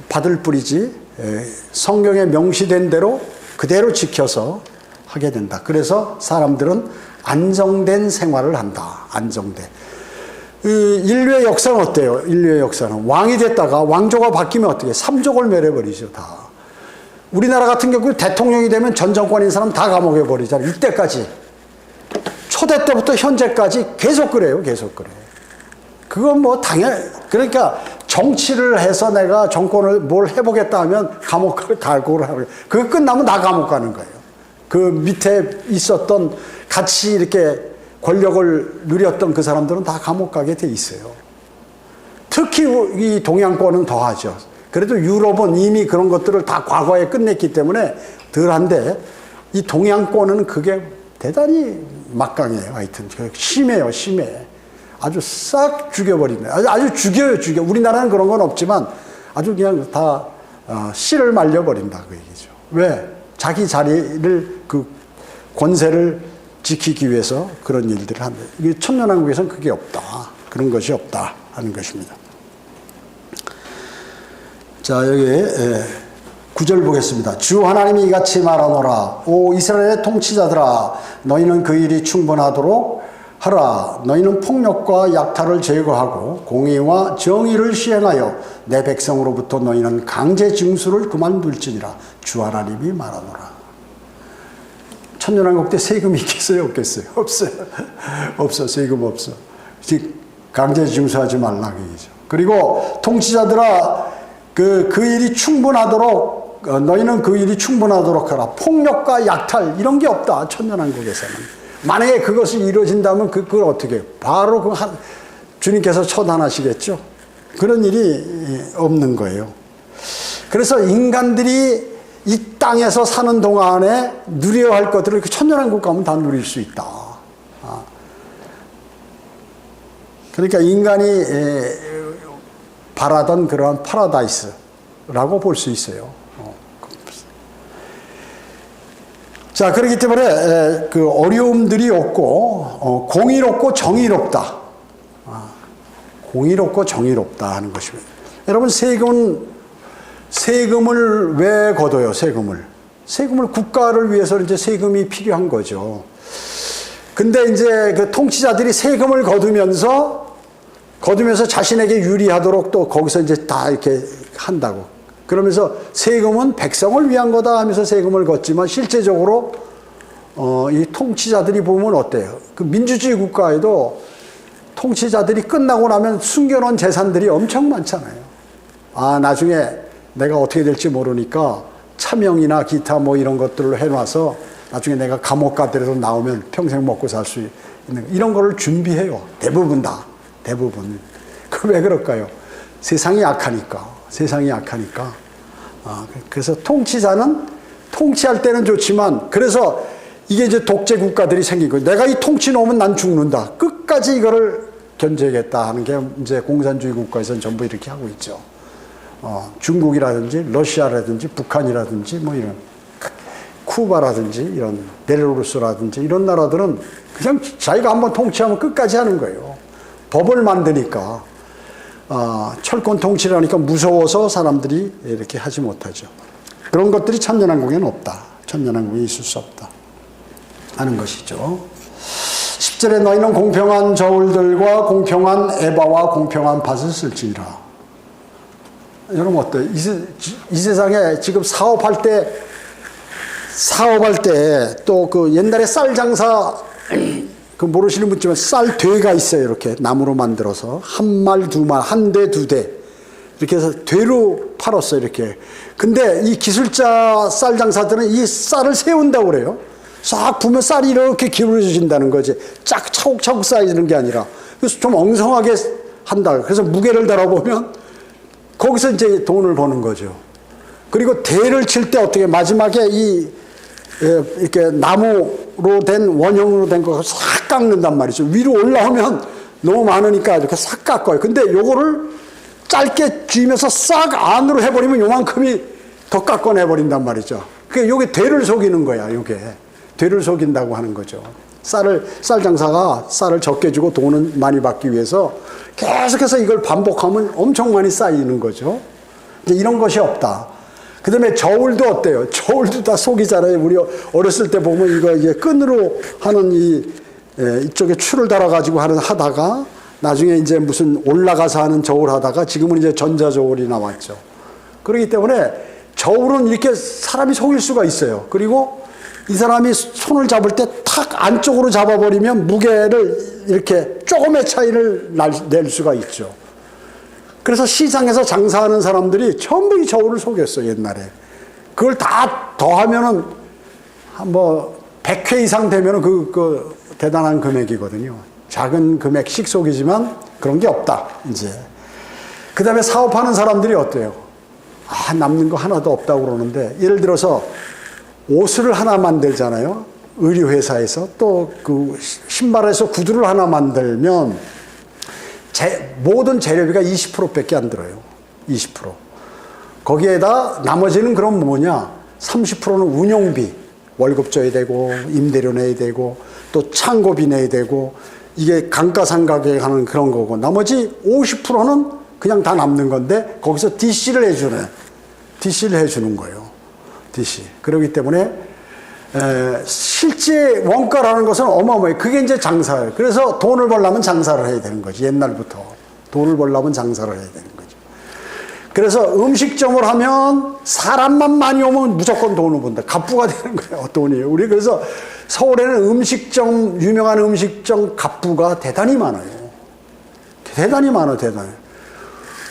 받을 뿐이지 성경에 명시된 대로 그대로 지켜서 하게 된다. 그래서 사람들은 안정된 생활을 한다. 안정된. 인류의 역사는 어때요? 인류의 역사는 왕이 됐다가 왕조가 바뀌면 어떻게? 삼족을 멸해버리죠. 다. 우리나라 같은 경우 대통령이 되면 전 정권인 사람 다 감옥에 버리잖아요. 이때까지. 초대 때부터 현재까지 계속 그래요. 계속 그래요. 그건 뭐 그러니까 정치를 해서 내가 정권을 뭘 해보겠다 하면 감옥을 갈고를 하고 그거 끝나면 다 감옥 가는 거예요. 그 밑에 있었던 같이 이렇게 권력을 누렸던 그 사람들은 다 감옥 가게 돼 있어요. 특히 이 동양권은 더하죠. 그래도 유럽은 이미 그런 것들을 다 과거에 끝냈기 때문에 덜한데 이 동양권은 그게 대단히 막강해요. 하여튼 심해요. 심해. 아주 싹 죽여버리네. 아주 죽여요. 죽여. 우리나라는 그런 건 없지만 아주 그냥 다 씨를 말려버린다 그 얘기죠. 왜? 자기 자리를 그 권세를 지키기 위해서 그런 일들을 한다. 이게 천년왕국에서는 그게 없다. 그런 것이 없다 하는 것입니다. 자, 여기 9절 보겠습니다. 주 하나님이 이같이 말하노라. 오 이스라엘의 통치자들아, 너희는 그 일이 충분하도록 하라. 너희는 폭력과 약탈을 제거하고 공의와 정의를 시행하여 내 백성으로부터 너희는 강제 징수를 그만둘지니라. 주 하나님이 말하노라. 천년왕국 때 세금이 있겠어요? 없겠어요? 없어요. 없어. 세금 없어. 강제 징수하지 말라 그 얘기죠. 그리고 통치자들아, 그 일이 충분하도록 너희는 그 일이 충분하도록 하라. 폭력과 약탈 이런 게 없다. 천년왕국에서는. 만약에 그것이 이루어진다면 그걸 어떻게 해요? 바로 주님께서 처단하시겠죠. 그런 일이 없는 거예요. 그래서 인간들이 이 땅에서 사는 동안에 누려야 할 것들을 천년왕국 가면 다 누릴 수 있다. 그러니까 인간이 바라던 그러한 파라다이스라고 볼 수 있어요. 자, 그렇기 때문에 그 어려움들이 없고 공의롭고 정의롭다. 공의롭고 정의롭다 하는 것입니다. 여러분, 세금을 왜 걷어요? 세금을 국가를 위해서 이제 세금이 필요한 거죠. 근데 이제 그 통치자들이 세금을 거두면서 자신에게 유리하도록 또 거기서 이제 다 이렇게 한다고. 그러면서 세금은 백성을 위한 거다 하면서 세금을 걷지만 실제적으로 이 통치자들이 보면 어때요? 그 민주주의 국가에도 통치자들이 끝나고 나면 숨겨놓은 재산들이 엄청 많잖아요. 나중에 내가 어떻게 될지 모르니까 차명이나 기타 뭐 이런 것들을 해놔서 나중에 내가 감옥 가더라도 나오면 평생 먹고 살 수 있는 이런 거를 준비해요. 대부분 다. 대부분. 그 왜 그럴까요? 세상이 약하니까. 그래서 통치자는 통치할 때는 좋지만 그래서 이게 이제 독재 국가들이 생긴 거예요. 내가 이 통치 놓으면 난 죽는다. 끝까지 이거를 견제하겠다 하는 게 이제 공산주의 국가에서는 전부 이렇게 하고 있죠. 중국이라든지 러시아라든지 북한이라든지 뭐 이런 쿠바라든지 이런 벨로루스라든지 이런 나라들은 그냥 자기가 한번 통치하면 끝까지 하는 거예요. 법을 만드니까 철권 통치를 하니까 무서워서 사람들이 이렇게 하지 못하죠. 그런 것들이 천년왕국에는 없다. 천년왕국에 있을 수 없다 하는 것이죠. 10절에 너희는 공평한 저울들과 공평한 에바와 공평한 밭을 쓸지니라. 여러분 어때요? 이 세상에 지금 사업할 때 또 그 옛날에 쌀 장사 그 모르시는 분 있지만 쌀 되가 있어요. 이렇게 나무로 만들어서 한 말, 두 말, 한 대, 두 대. 이렇게 해서 되로 팔았어요, 이렇게. 근데 이 기술자 쌀 장사들은 이 쌀을 세운다고 그래요. 싹 부면 쌀이 이렇게 기울어진다는 거지. 쫙 차곡차곡 쌓이는 게 아니라. 그래서 좀 엉성하게 한다. 그래서 무게를 달아보면 거기서 이제 돈을 버는 거죠. 그리고 대를 칠 때 어떻게 마지막에 이렇게 나무로 된 원형으로 된 거 싹 깎는단 말이죠. 위로 올라오면 너무 많으니까 이렇게 싹 깎아요. 근데 요거를 짧게 쥐면서 싹 안으로 해버리면 요만큼이 더 깎아내버린단 말이죠. 그게 요게 대를 속이는 거야, 요게. 대를 속인다고 하는 거죠. 쌀 장사가 쌀을 적게 주고 돈은 많이 받기 위해서 계속해서 이걸 반복하면 엄청 많이 쌓이는 거죠. 이제 이런 것이 없다. 그 다음에 저울도 어때요? 저울도 다 속이잖아요. 우리 어렸을 때 보면 이거 이제 끈으로 하는 이쪽에 추를 달아가지고 하다가 나중에 이제 무슨 올라가서 하는 저울 하다가 지금은 이제 전자저울이 나왔죠. 그렇기 때문에 저울은 이렇게 사람이 속일 수가 있어요. 그리고 이 사람이 손을 잡을 때 탁 안쪽으로 잡아버리면 무게를 이렇게 조금의 차이를 낼 수가 있죠. 그래서 시장에서 장사하는 사람들이 전부 이 저울을 속였어요, 옛날에. 그걸 다 더하면은 뭐 100회 이상 되면은 그 대단한 금액이거든요. 작은 금액씩 속이지만 그런 게 없다, 이제. 그 다음에 사업하는 사람들이 어때요? 남는 거 하나도 없다고 그러는데, 예를 들어서 옷을 하나 만들잖아요. 의류회사에서. 또 그 신발에서 구두를 하나 만들면 모든 재료비가 20%밖에 안 들어요. 20%. 거기에다 나머지는 그럼 뭐냐? 30%는 운용비. 월급 줘야 되고, 임대료 내야 되고, 또 창고비 내야 되고, 이게 감가상각에 하는 그런 거고, 나머지 50%는 그냥 다 남는 건데, 거기서 DC를 해주는 거예요. DC. 그렇기 때문에, 실제 원가라는 것은 어마어마해요. 그게 이제 장사예요. 그래서 돈을 벌려면 장사를 해야 되는 거지. 옛날부터. 돈을 벌려면 장사를 해야 되는 거죠. 그래서 음식점을 하면 사람만 많이 오면 무조건 돈을 번다. 갑부가 되는 거예요. 돈이. 우리 그래서 서울에는 유명한 음식점 갑부가 대단히 많아요. 대단히 많아요, 대단히.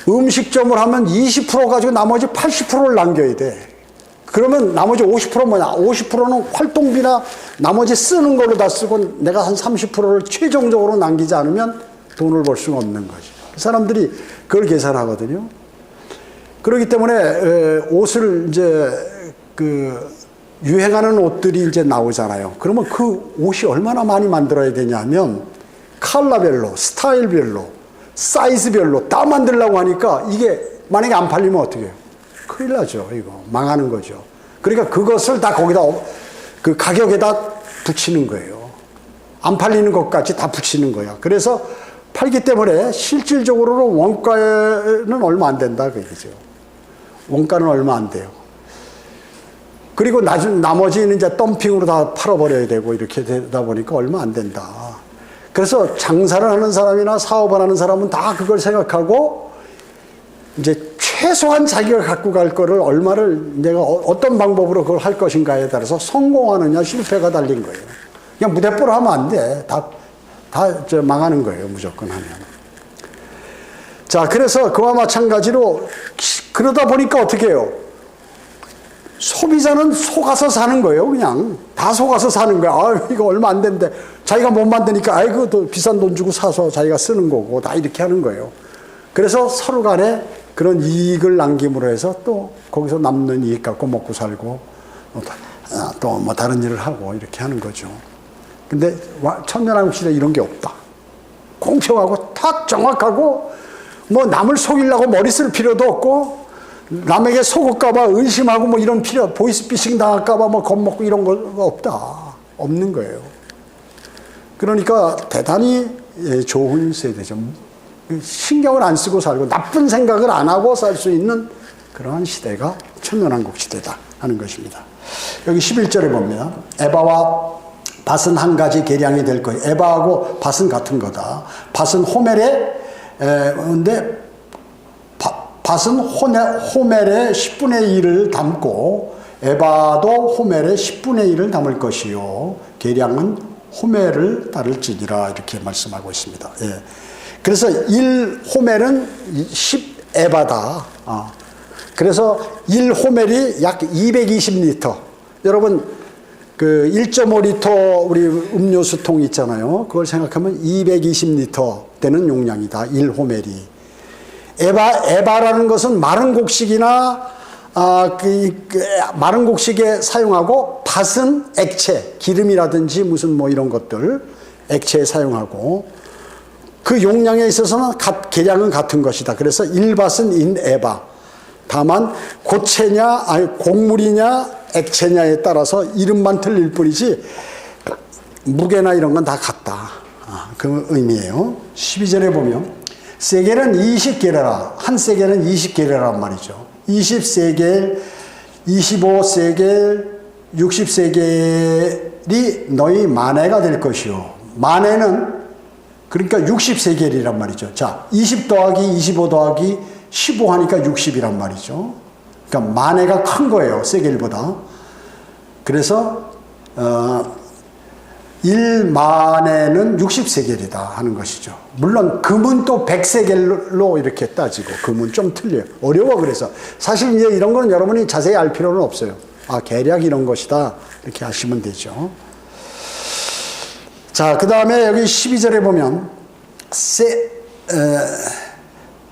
음식점을 하면 20% 가지고 나머지 80%를 남겨야 돼. 그러면 나머지 50%는 뭐냐? 50%는 활동비나 나머지 쓰는 걸로 다 쓰고 내가 한 30%를 최종적으로 남기지 않으면 돈을 벌 수가 없는 거죠. 사람들이 그걸 계산하거든요. 그렇기 때문에 옷을 이제 유행하는 옷들이 이제 나오잖아요. 그러면 그 옷이 얼마나 많이 만들어야 되냐면 컬러별로, 스타일별로, 사이즈별로 다 만들려고 하니까 이게 만약에 안 팔리면 어떻게 해요? 큰일 나죠, 이거. 망하는 거죠. 그러니까 그것을 다 거기다, 그 가격에다 붙이는 거예요. 안 팔리는 것까지 다 붙이는 거야. 그래서 팔기 때문에 실질적으로는 원가는 얼마 안 된다, 그거죠. 원가는 얼마 안 돼요. 그리고 나머지는 이제 덤핑으로 다 팔아버려야 되고 이렇게 되다 보니까 얼마 안 된다. 그래서 장사를 하는 사람이나 사업을 하는 사람은 다 그걸 생각하고 이제 최소한 자기가 갖고 갈 거를 얼마를 내가 어떤 방법으로 그걸 할 것인가에 따라서 성공하느냐 실패가 달린 거예요. 그냥 무대뽀로 하면 안 돼. 다 망하는 거예요, 무조건 하면. 자, 그래서 그와 마찬가지로 그러다 보니까 어떻게 해요? 소비자는 속아서 사는 거예요, 그냥. 다 속아서 사는 거야. 이거 얼마 안 된대. 자기가 못 만드니까, 아이고, 또 비싼 돈 주고 사서 자기가 쓰는 거고, 다 이렇게 하는 거예요. 그래서 서로 간에 그런 이익을 남김으로 해서 또 거기서 남는 이익 갖고 먹고 살고, 또 뭐 다른 일을 하고 이렇게 하는 거죠. 근데 천년왕국 시대에 이런 게 없다. 공평하고 탁 정확하고, 뭐 남을 속이려고 머리 쓸 필요도 없고, 남에게 속을까봐 의심하고 뭐 이런 보이스피싱 당할까봐 뭐 겁먹고 이런 거 없다. 없는 거예요. 그러니까 대단히 좋은 세대죠. 신경을 안 쓰고 살고 나쁜 생각을 안 하고 살 수 있는 그러한 시대가 천년왕국 시대다 하는 것입니다. 여기 11절에 봅니다. 에바와 밭은 한 가지 계량이 될 거예요. 에바하고 밭은 같은 거다. 밭은 호멜에 근데 밭은 호멜의 10분의 1을 담고 에바도 호멜의 10분의 1을 담을 것이요 계량은 호멜을 따를지니라 이렇게 말씀하고 있습니다. 예. 그래서 1호멜은 에바다. 그래서 1호멜이 약 220리터. 여러분 그 1.5리터 우리 음료수통 있잖아요. 그걸 생각하면 220리터 되는 용량이다. 1호멜이. 에바라는 것은 마른 곡식이나 마른 곡식에 사용하고 밭은 액체, 기름이라든지 무슨 뭐 이런 것들 액체에 사용하고 그 용량에 있어서는 계량은 같은 것이다. 그래서 1밭은 인 에바. 다만 고체냐 아니 곡물이냐 액체냐에 따라서 이름만 틀릴 뿐이지 무게나 이런 건 다 같다. 그 의미예요. 12절에 보면 세겔은 20게레라. 한 세겔은 20게레란 말이죠. 20세겔, 25세겔, 60세겔이 너희 만해가 될 것이요. 만해는 그러니까 60세겔이란 말이죠. 자, 20 더하기 25 더하기 15 하니까 60이란 말이죠. 그러니까 만해가 큰 거예요. 세겔보다. 그래서 1만해는 60세겔이다 하는 것이죠. 물론 금은 또 100세겔로 이렇게 따지고 금은 좀 틀려요. 어려워. 그래서 사실 이제 이런 거는 여러분이 자세히 알 필요는 없어요. 계략 이런 것이다 이렇게 하시면 되죠. 자, 그 다음에 여기 12절에 보면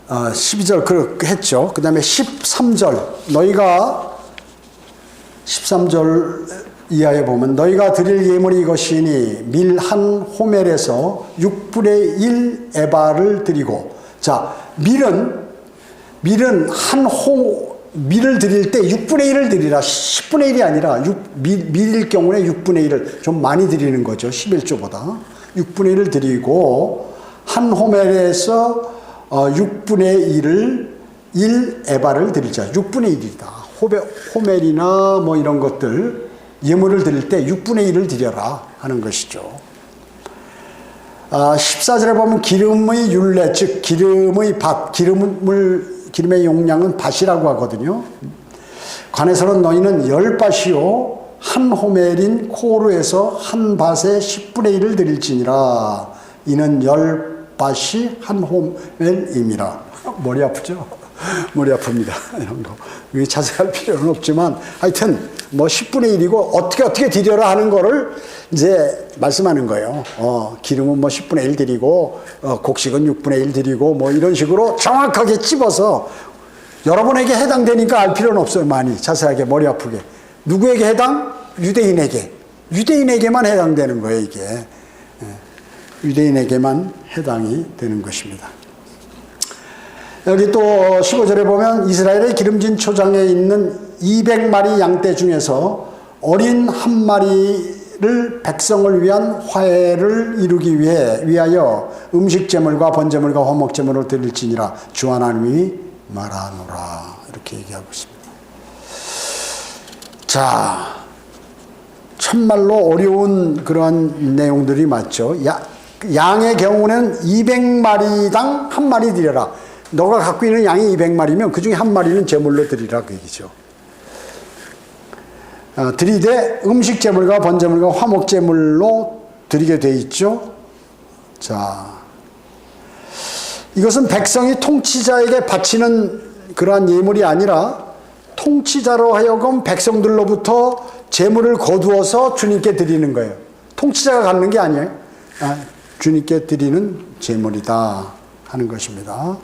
12절 그렇게 했죠. 그 다음에 13절 너희가 13절 이하에 보면 너희가 드릴 예물이 이것이니 밀 한 호멜에서 6분의 1 에바를 드리고. 자, 밀은 밀을 드릴 때 6분의 1을 드리라. 10분의 1이 아니라 밀일 경우에 6분의 1을 좀 많이 드리는 거죠. 11조보다 6분의 1을 드리고 한 호멜에서 6분의 1을 1 에바를 드리자. 6분의 1이다. 호멜이나 뭐 이런 것들 예물을 드릴 때 6분의 1을 드려라 하는 것이죠. 14절에 보면 기름의 율례, 즉 기름의 밭, 기름의 용량은 밭이라고 하거든요. 관에서는 너희는 10밭이요 한 호멜인 코르에서 한 밭에 10분의 1을 드릴지니라. 이는 10밭이 한 호멜임이라. 머리 아프죠? 머리 아픕니다. 이런 거. 자세할 필요는 없지만 하여튼 뭐 10분의 1이고 어떻게 드려라 하는 거를 이제 말씀하는 거예요. 기름은 뭐 10분의 1 드리고 곡식은 6분의 1 드리고 뭐 이런 식으로 정확하게 찝어서 여러분에게 해당되니까 알 필요는 없어요. 많이 자세하게 머리 아프게. 누구에게 해당? 유대인에게만 해당되는 거예요. 이게 유대인에게만 해당이 되는 것입니다. 여기 또 15절에 보면 이스라엘의 기름진 초장에 있는 200마리 양떼 중에서 어린 한 마리를 백성을 위한 화해를 이루기 위하여 음식제물과 번제물과 화목제물을 드릴지니라 주 하나님이 말하노라. 이렇게 얘기하고 있습니다. 자, 참말로 어려운 그런 내용들이 맞죠. 양의 경우는 200마리당 한 마리 드려라. 너가 갖고 있는 양이 200마리면 그 중에 한 마리는 제물로 드리라 그 얘기죠. 드리되 음식제물과 번제물과 화목제물로 드리게 돼 있죠. 자, 이것은 백성이 통치자에게 바치는 그러한 예물이 아니라 통치자로 하여금 백성들로부터 제물을 거두어서 주님께 드리는 거예요. 통치자가 갖는 게 아니에요. 주님께 드리는 제물이다 하는 것입니다.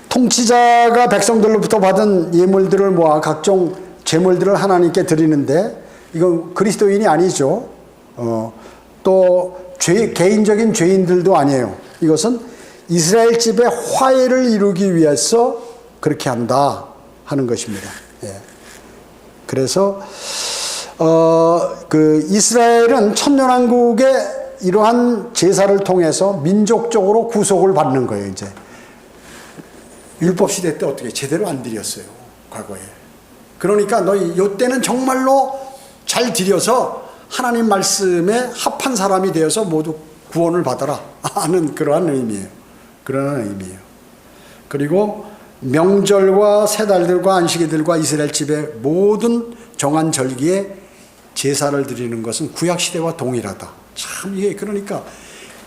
통치자가 백성들로부터 받은 예물들을 모아 각종 제물들을 하나님께 드리는데 이건 그리스도인이 아니죠. 또 개인적인 죄인들도 아니에요. 이것은 이스라엘 집의 화해를 이루기 위해서 그렇게 한다 하는 것입니다. 예. 그래서 그 이스라엘은 천년왕국의 이러한 제사를 통해서 민족적으로 구속을 받는 거예요. 이제 율법 시대 때 어떻게 제대로 안 드렸어요, 과거에. 그러니까 너희 요때는 정말로 잘 드려서 하나님 말씀에 합한 사람이 되어서 모두 구원을 받아라 하는 그러한 의미예요. 그러한 의미예요. 그리고 명절과 세 달들과 안식일들과 이스라엘 집의 모든 정한 절기에 제사를 드리는 것은 구약 시대와 동일하다. 참 이게 그러니까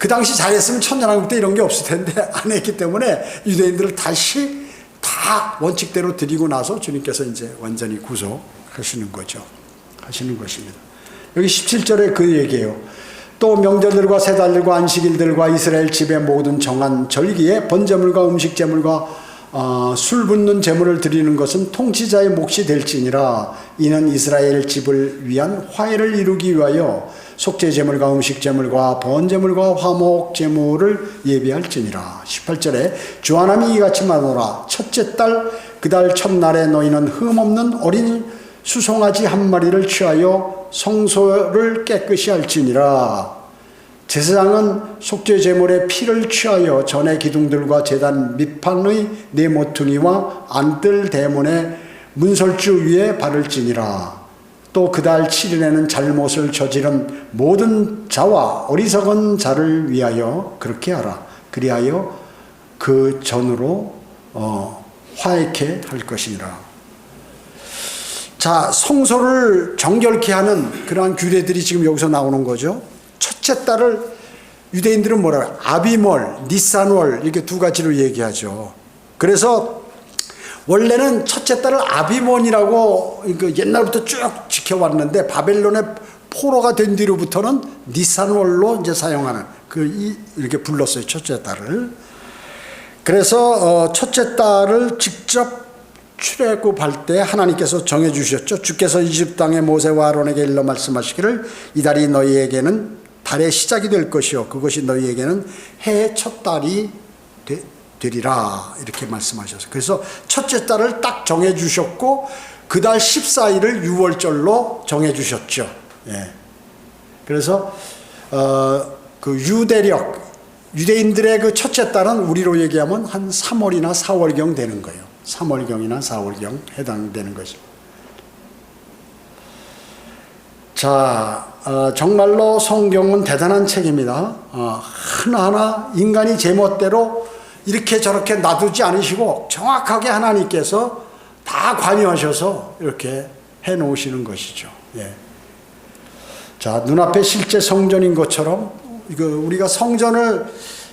그 당시 잘했으면 천년왕국 때 이런 게 없을 텐데 안 했기 때문에 유대인들을 다시 다 원칙대로 드리고 나서 주님께서 이제 완전히 구속하시는 거죠. 하시는 것입니다. 여기 17절에 그 얘기예요. 또 명절들과 세달들과 안식일들과 이스라엘 집의 모든 정한 절기에 번제물과 음식제물과 술 붓는 제물을 드리는 것은 통치자의 몫이 될지니라. 이는 이스라엘 집을 위한 화해를 이루기 위하여 속죄제물과 음식제물과 번제물과 화목제물을 예비할지니라. 18절에 주한함이 이같이 말하노라. 첫째 달 그 달 첫날에 너희는 흠없는 어린 수송아지 한 마리를 취하여 성소를 깨끗이 할지니라. 제사장은 속죄제물의 피를 취하여 전의 기둥들과 제단 밑판의 네 모퉁이와 안뜰 대문의 문설주 위에 바를지니라. 또 그 달 7일에는 잘못을 저지른 모든 자와 어리석은 자를 위하여 그렇게 하라. 그리하여 그 전으로 화해케 할 것이니라. 자, 성소를 정결케 하는 그러한 규례들이 지금 여기서 나오는 거죠. 첫째 달을 유대인들은 뭐라 아비몰, 니산월 이렇게 두 가지로 얘기하죠. 그래서 원래는 첫째 달을 아비몬이라고 옛날부터 쭉 지켜왔는데 바벨론의 포로가 된 뒤로부터는 니산월로 이제 사용하는 이렇게 불렀어요. 첫째 달을. 그래서 첫째 달을 직접 출애굽할 때 하나님께서 정해 주셨죠. 주께서 이집트 땅에 모세와 아론에게 일러 말씀하시기를 이 달이 너희에게는 달의 시작이 될 것이요 그것이 너희에게는 해의 첫 달이 되리라 이렇게 말씀하셨어요. 그래서 첫째 달을 딱 정해 주셨고 그 달 14일을 유월절로 정해 주셨죠. 예. 그래서 그 유대인들의 그 첫째 달은 우리로 얘기하면 한 3월이나 4월경 되는 거예요. 3월경이나 4월경 해당되는 것입니다. 자, 정말로 성경은 대단한 책입니다. 하나하나 인간이 제멋대로 이렇게 저렇게 놔두지 않으시고 정확하게 하나님께서 다 관여하셔서 이렇게 해놓으시는 것이죠. 예. 자, 눈앞에 실제 성전인 것처럼 우리가 성전을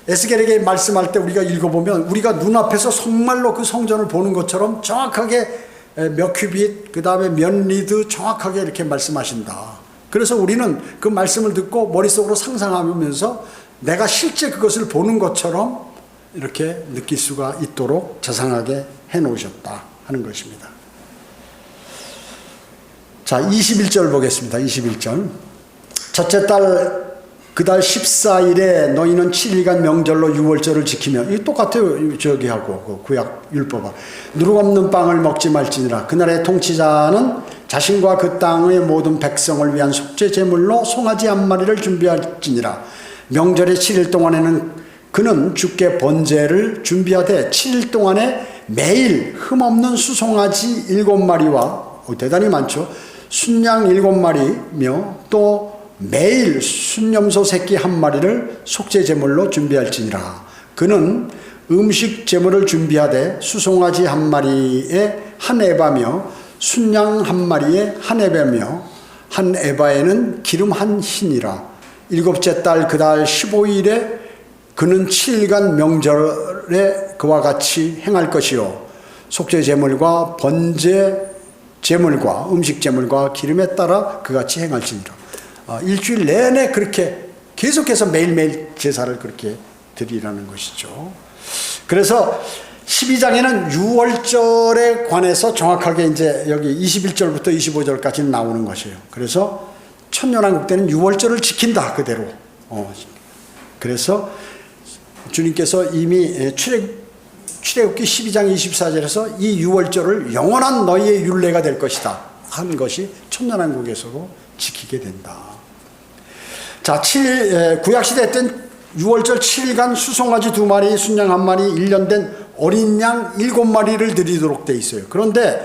에스겔에게 말씀할 때 우리가 읽어보면 우리가 눈앞에서 정말로 그 성전을 보는 것처럼 정확하게 몇 큐빗 그 다음에 몇 리드 정확하게 이렇게 말씀하신다. 그래서 우리는 그 말씀을 듣고 머릿속으로 상상하면서 내가 실제 그것을 보는 것처럼 이렇게 느낄 수가 있도록 자상하게 해놓으셨다 하는 것입니다. 자, 21절 보겠습니다. 21절. 첫째 달 그 달 14일에 너희는 7일간 명절로 유월절을 지키며 이 똑같아요. 저기하고 그 구약 율법하고 누룩 없는 빵을 먹지 말지니라. 그날의 통치자는 자신과 그 땅의 모든 백성을 위한 속죄 제물로 송아지 한 마리를 준비할지니라. 명절의 7일 동안에는 그는 주께 번제를 준비하되 7일 동안에 매일 흠없는 수송아지 7마리와 대단히 많죠. 순양 7마리며 또 매일 순염소 새끼 한 마리를 속죄 제물로 준비할지니라. 그는 음식 제물을 준비하되 수송아지 한 마리에 한 에바며 순양 한 마리에 한 에바며 한 에바에는 기름 한 흰이라. 일곱째 달 그 달 15일에 그는 7일간 명절에 그와 같이 행할 것이요 속죄 제물과 번제 제물과 음식 제물과 기름에 따라 그같이 행할지니라. 일주일 내내 그렇게 계속해서 매일매일 제사를 그렇게 드리라는 것이죠. 그래서 12장에는 유월절에 관해서 정확하게 이제 여기 21절부터 25절까지 나오는 것이에요. 그래서 천년왕국 때는 유월절을 지킨다 그대로. 그래서 주님께서 이미 출애굽기 12장 24절에서 이 유월절을 영원한 너희의 율례가 될 것이다 한 것이 천년왕국에서도 지키게 된다. 자, 구약시대 때는 유월절 7일간 수송아지 2마리, 순양 1마리, 1년 된 어린 양 7마리를 드리도록 돼 있어요. 그런데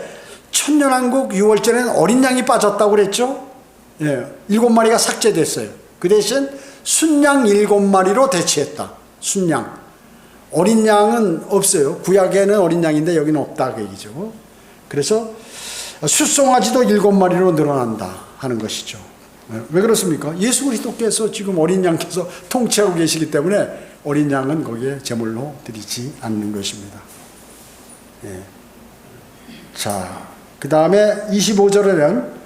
천년왕국 유월절에는 어린 양이 빠졌다고 그랬죠? 예, 7마리가 삭제됐어요. 그 대신 순양 7마리로 대체했다. 순양. 어린 양은 없어요. 구약에는 어린 양인데 여기는 없다 그 얘기죠. 그래서 숫송아지도 7마리로 늘어난다 하는 것이죠. 왜 그렇습니까? 예수 그리스도께서 지금 어린 양께서 통치하고 계시기 때문에 어린 양은 거기에 제물로 드리지 않는 것입니다. 예. 자, 그 다음에 25절에는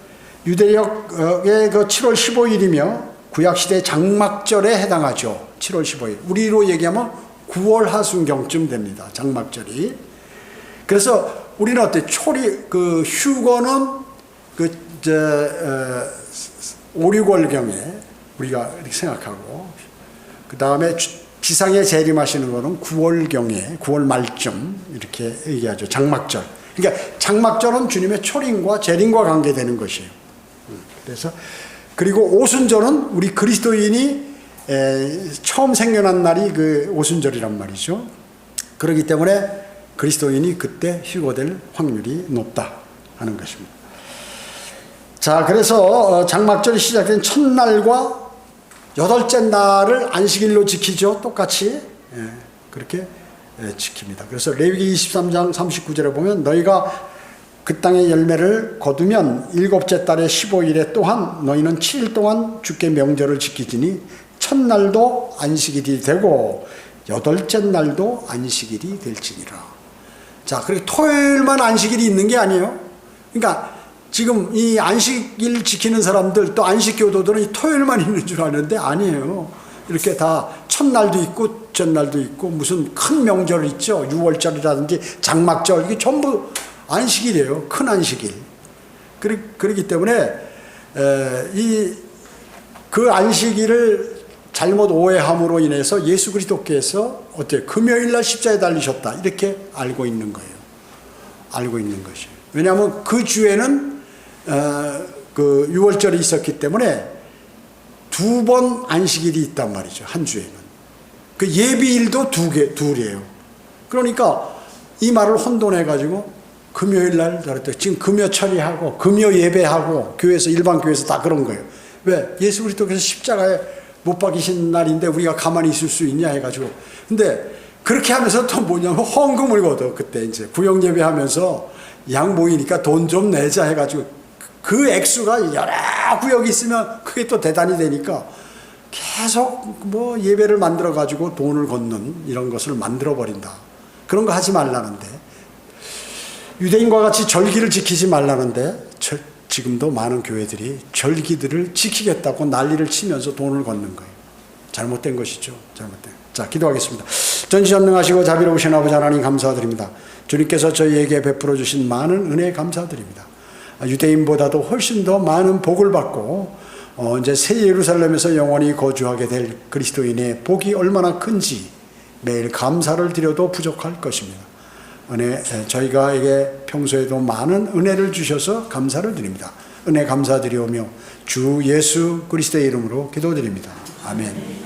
유대력의 그 7월 15일이며 구약시대 장막절에 해당하죠. 7월 15일. 우리로 얘기하면 9월 하순경쯤 됩니다. 장막절이. 그래서 우리는 어때? 그 휴거는 5, 6월경에 우리가 이렇게 생각하고, 그 다음에 지상에 재림하시는 거는 9월경에, 9월 말쯤 이렇게 얘기하죠. 장막절. 그러니까 장막절은 주님의 초림과 재림과 관계되는 것이에요. 그래서 그리고 오순절은 우리 그리스도인이 처음 생겨난 날이 그 오순절이란 말이죠. 그렇기 때문에 그리스도인이 그때 휴거될 확률이 높다 하는 것입니다. 자, 그래서 장막절이 시작된 첫날과 여덟째 날을 안식일로 지키죠. 똑같이 그렇게 지킵니다. 그래서 레위기 23장 39절에 보면 너희가 그 땅의 열매를 거두면 일곱째 달의 15일에 또한 너희는 7일 동안 주께 명절을 지키지니 첫날도 안식일이 되고 여덟째 날도 안식일이 될지니라. 자, 그리고 토요일만 안식일이 있는 게 아니에요. 그러니까 지금 이 안식일 지키는 사람들 또 안식교도들은 이 토요일만 있는 줄 아는데 아니에요. 이렇게 다 첫날도 있고 전날도 있고 무슨 큰 명절 있죠. 6월절이라든지 장막절 이게 전부 안식일이에요. 큰 안식일. 그렇기 때문에 그 안식일을 잘못 오해함으로 인해서 예수 그리스도께서 어때요? 금요일날 십자가에 달리셨다 이렇게 알고 있는 거예요. 알고 있는 것이에요. 왜냐하면 그 주에는 그 6월절이 있었기 때문에 2번 안식일이 있단 말이죠. 한 주에는. 그 예비일도 둘이에요. 그러니까 이 말을 혼돈해가지고 금요일날 잘했다. 지금 금요 처리하고 금요 예배하고 교회에서 일반 교회에서 다 그런 거예요. 왜? 예수 그리스도께서 십자가에 못 박이신 날인데 우리가 가만히 있을 수 있냐 해가지고. 근데 그렇게 하면서 또 뭐냐면 헌금을 걷어. 그때 이제 구역 예배하면서 양 모이니까 돈 좀 내자 해가지고 그 액수가 여러 구역이 있으면 그게 또 대단히 되니까 계속 뭐 예배를 만들어 가지고 돈을 걷는 이런 것을 만들어 버린다. 그런 거 하지 말라는데, 유대인과 같이 절기를 지키지 말라는데 지금도 많은 교회들이 절기들을 지키겠다고 난리를 치면서 돈을 걷는 거예요. 잘못된 것이죠. 잘못된. 자, 기도하겠습니다. 전지전능하시고 자비로우신 아버지 하나님 감사드립니다. 주님께서 저희에게 베풀어 주신 많은 은혜 감사드립니다. 유대인보다도 훨씬 더 많은 복을 받고 이제 새 예루살렘에서 영원히 거주하게 될 그리스도인의 복이 얼마나 큰지 매일 감사를 드려도 부족할 것입니다. 저희가에게 평소에도 많은 은혜를 주셔서 감사를 드립니다. 은혜 감사드리오며 주 예수 그리스도의 이름으로 기도드립니다. 아멘.